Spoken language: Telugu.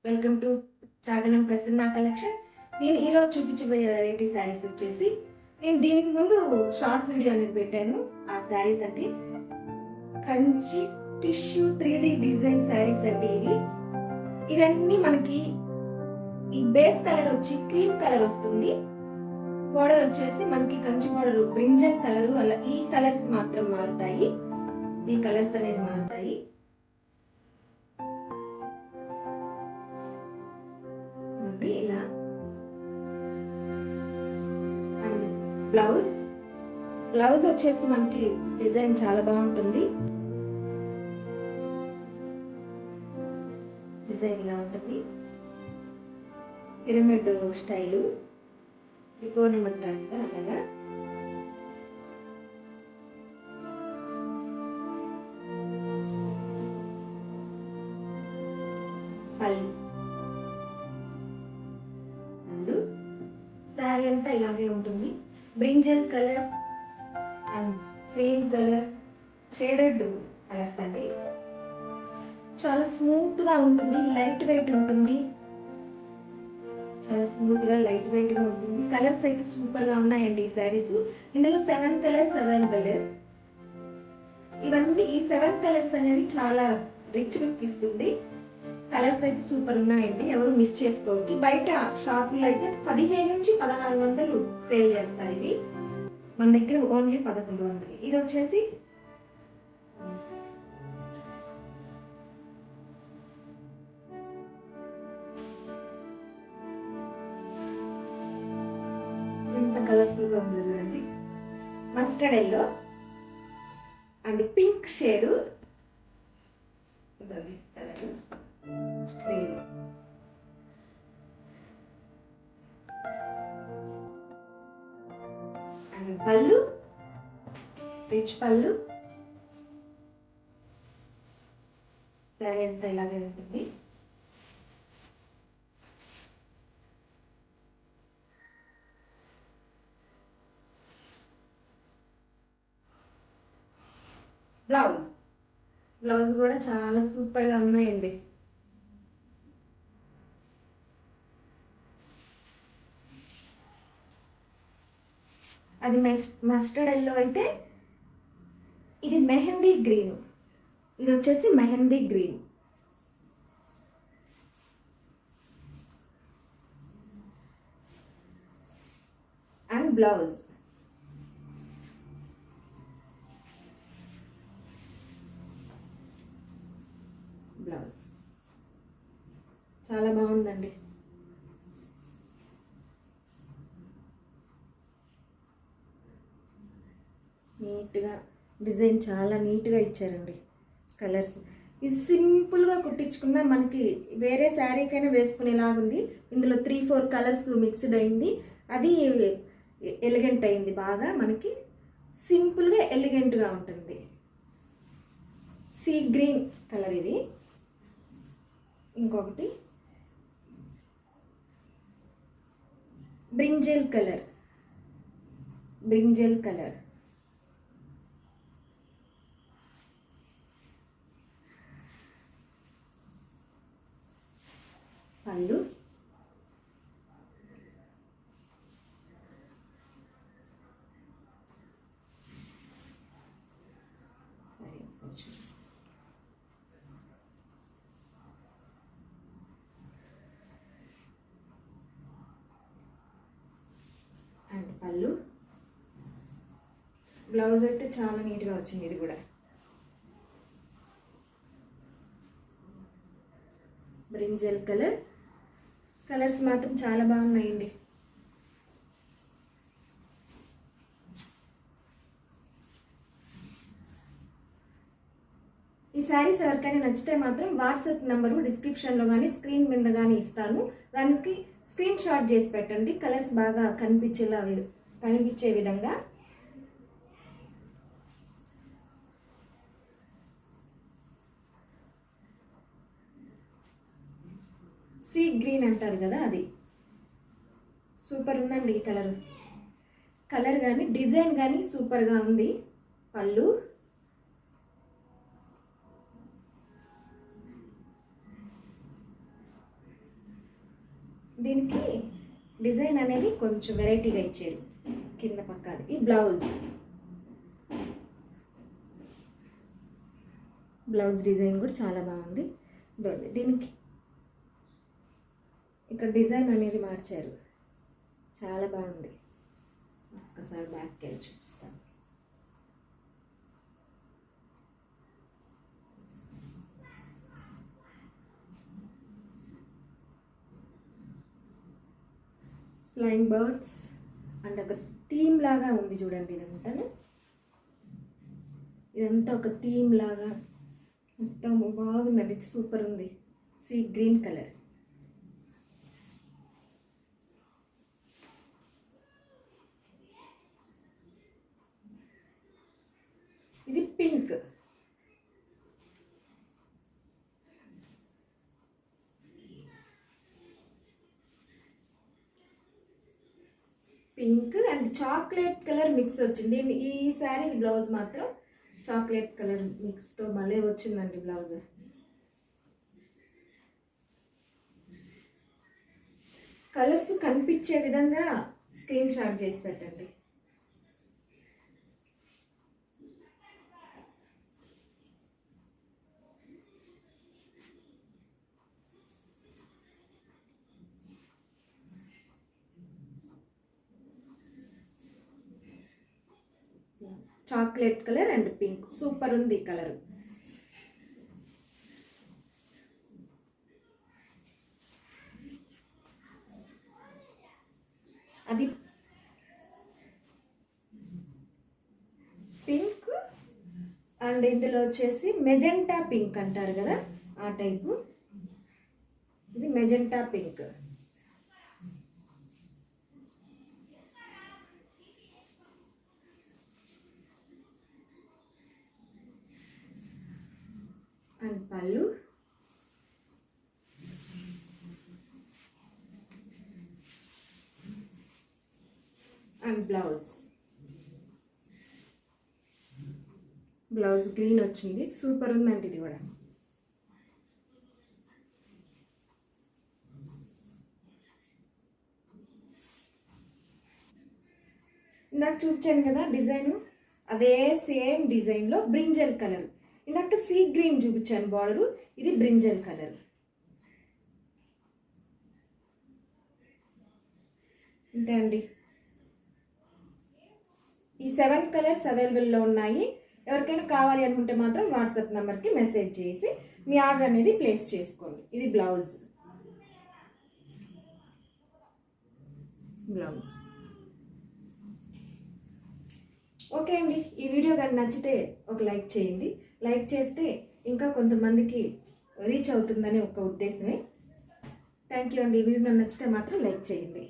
Welcome to Chaganam Prasanna collection. నేను ఈరోజు చూపించబోయే వెరైటీ శారీస్ వచ్చేసి నేను దీనికి ముందు షార్ట్ వీడియో అనేది పెట్టాను. ఆ శారీస్ అంటే Kanchi tissue 3D design saris అంటే ఇవన్నీ మనకి ఈ బేస్ కలర్ వచ్చి క్రీమ్ కలర్ వస్తుంది. బోర్డర్ వచ్చేసి మనకి కంచి బోర్డర్ బ్రింజల్ కలర్, అలా ఈ కలర్స్ మాత్రం మారుతాయి. ఈ కలర్స్ అనేది మారుతాయి. ఇలా బ్లౌజ్ వచ్చేసి మనకి డిజైన్ చాలా బాగుంటుంది. డిజైన్ ఇలా ఉంటుంది, పిరమిడ్ స్టైలు, త్రికోణం అలాగా. శారీ అంతా ఇలాగే ఉంటుంది. Brinjal colour and cream colour shaded colours అండి. చాలా స్మూత్గా ఉంటుంది, లైట్ వెయిట్ ఉంటుంది. చాలా స్మూత్గా లైట్ వెయిట్గా ఉంటుంది. కలర్స్ అయితే సూపర్గా ఉన్నాయండి ఈ శారీస్. ఇందులో 7 కలర్స్ అవైలబుల్. ఇవన్నీ ఈ 7 కలర్స్ అనేది చాలా రిచ్ లుక్ ఇస్తుంది. కలర్స్ అయితే సూపర్ ఉన్నాయండి, ఎవరు మిస్ చేసుకోవద్దు. బయట షాపుల్లో అయితే 1500 నుంచి 1400 సేల్ చేస్తారు. ఇవి మన దగ్గర ఓన్లీ 1100. ఇది వచ్చేసి ఎంత కలర్ఫుల్గా ఉందో చూడండి. Mustard yellow and pink shade and పళ్ళు రిచ్ పళ్ళు. శారీ అంతా ఇలాగే ఉంటుంది. బ్లౌజ్ కూడా చాలా సూపర్గా ఉన్నాయండి. అది మస్టర్డ్ ఎల్లో అయితే ఇది మెహందీ గ్రీన్. ఇది వచ్చేసి మెహందీ గ్రీన్. అండ్ బ్లౌజ్ చాలా బాగుందండి. నీట్గా డిజైన్ చాలా నీట్గా ఇచ్చారండి. కలర్స్ ఇది సింపుల్గా కుట్టించుకున్నా మనకి వేరే శారీకైనా వేసుకునేలాగుంది. ఇందులో 3-4 కలర్స్ మిక్స్డ్ అయింది. అది ఎలిగెంట్ అయింది, బాగా మనకి సింపుల్గా ఎలిగెంట్గా ఉంటుంది. సీ గ్రీన్ కలర్ ఇది. ఇంకొకటి బ్రింజల్ కలర్. పళ్ళు అండ్ పళ్ళు. బ్లౌజ్ అయితే చాలా నీట్గా వచ్చింది. ఇది కూడా బ్రింజల్ కలర్. కలర్స్ మాత్రం చాలా బాగున్నాయండి. ఈ శారీస్ ఎవరికైనా నచ్చితే మాత్రం వాట్సాప్ నెంబరు డిస్క్రిప్షన్లో కానీ స్క్రీన్ మీద కానీ ఇస్తాను. దానికి స్క్రీన్ షాట్ చేసి పెట్టండి, కలర్స్ బాగా కనిపించే విధంగా. సీ గ్రీన్ అంటారు కదా, అది సూపర్ ఉందండి. ఈ కలర్ కానీ డిజైన్ కానీ సూపర్గా ఉంది. పళ్ళు దీనికి డిజైన్ అనేది కొంచెం వెరైటీగా ఇచ్చారు కింద పక్కది. ఈ బ్లౌజ్ డిజైన్ కూడా చాలా బాగుంది. దీనికి ఇక్కడ డిజైన్ అనేది మార్చారు, చాలా బాగుంది. ఒక్కసారి బ్యాక్కి వెళ్ళి చూపిస్తాను. ఫ్లయింగ్ బర్డ్స్ అండ్ ఒక థీమ్ లాగా ఉంది చూడండి. ఇదంతా ఒక థీమ్ లాగా మొత్తం బాగుందండి, సూపర్ ఉంది. Sea green colour. ఇది pink. Pink and chocolate colour mix వచ్చింది. ఈ శారీ బ్లౌజ్ మాత్రం చాక్లెట్ కలర్ మిక్స్తో మళ్ళీ వచ్చిందండి బ్లౌజ్. కలర్స్ కనిపించే విధంగా స్క్రీన్ షాట్ చేసి పెట్టండి. Chocolate colour and pink super ఉంది కలర్. అది పింక్ అండ్ ఇందులో వచ్చేసి మెజెంటా పింక్ అంటారు కదా, ఆ టైపు. ఇది మెజెంటా పింక్. అండ్ పళ్ళు అండ్ బ్లౌజ్ గ్రీన్ వచ్చింది, సూపర్ ఉందండి ఇది కూడా. ఇందాక చూపించాను కదా డిజైను, అదే సేమ్ డిజైన్లో బ్రింజల్ కలర్. ఇందాక సీ గ్రీన్ చూపించాను బార్డరు, ఇది బ్రింజల్ కలర్. అంతే అండి. ఈ 7 కలర్స్ అవైలబుల్లో ఉన్నాయి. ఎవరికైనా కావాలి అనుకుంటే మాత్రం వాట్సాప్ నెంబర్కి మెసేజ్ చేసి మీ ఆర్డర్ అనేది ప్లేస్ చేసుకోండి. ఇది బ్లౌజ్. ఓకే అండి, ఈ వీడియో కానీ నచ్చితే ఒక లైక్ చేయండి. లైక్ చేస్తే ఇంకా కొంతమందికి రీచ్ అవుతుందని ఒక ఉద్దేశమే. థ్యాంక్ యూ అండి. ఈ వీడియో నచ్చితే మాత్రం లైక్ చేయండి.